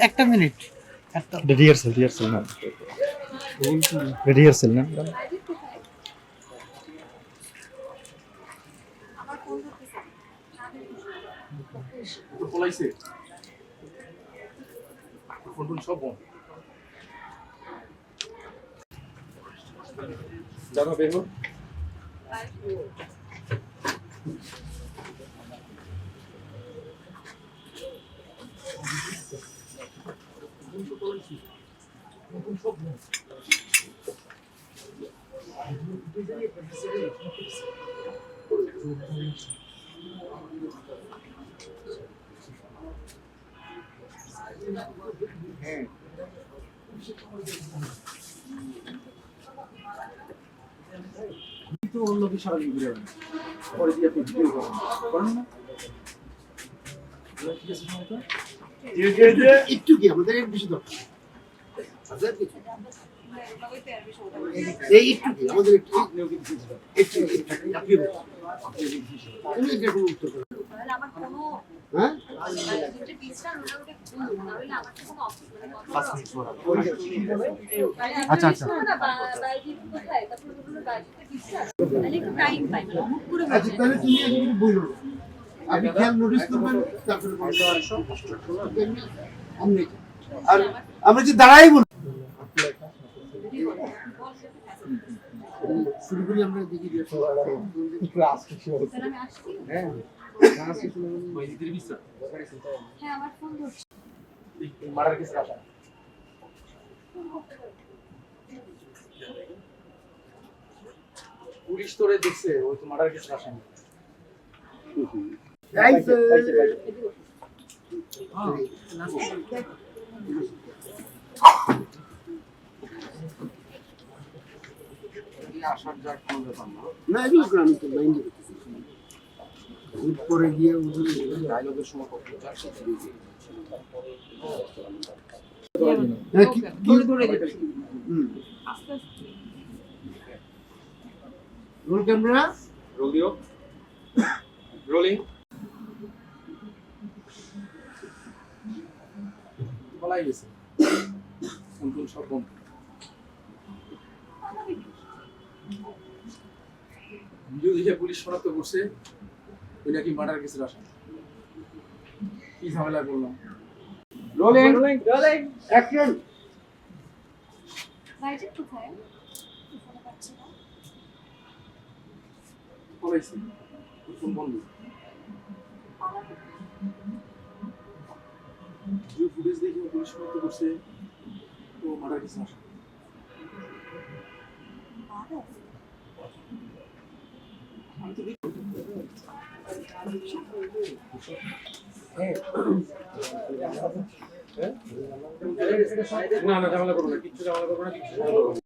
একটা minute. Rehearsal না, rehearsal না। পলাইছে ফোন সব বন্ধ। জানো বের হো। হ্যাঁ তো অন্য কি সারা দিন ঘুরে বেড়ান পরে দিয়ে আপনি ভিডিও করেন না? ঠিক আছে সময় একটু কি আমাদের এর বেশি দরকার হাজার কিছু এই একটু কি আমাদের একটু একটু আপনি আমি এটা কোনো উত্তর করেন হ্যাঁ আচ্ছা আচ্ছা আচ্ছা তাহলে তুমি আগে কিছু বলো আপনি খেয়াল নোটিস করবেন তারপরে আর আমরা যে দাঁড়াই বল শুরু করি আমরা দেখি হ্যাঁ মারার কিছু আসা পুলিশ তোরে দেখছে ওই তো মারার কিছু আসা আসার যার কোনো ব্যাপার না না এগুলো আমি তো মাইন্ড পরে গিয়ে ডায়লগের সময় করতে চাচ্ছি রোল ক্যামেরা রোলিও রোলিং বলাই গেছে কোন সব বন্ধ ভিডিও দেখে পুলিশ শনাক্ত করছে ওই নাকি মার্ডার কেসের আসামি কি ঝামেলা করলাম রোলিং রোলিং রোলিং অ্যাকশন বাইরে কোথায় বলাইছে ফোন বন্ধ যে ফুটেজ দেখে পুলিশ শনাক্ত করছে ও মার্ডার কেসের আসামি না ঝামেলা করবো না কিচ্ছু ঝামেলা করবো না কিচ্ছু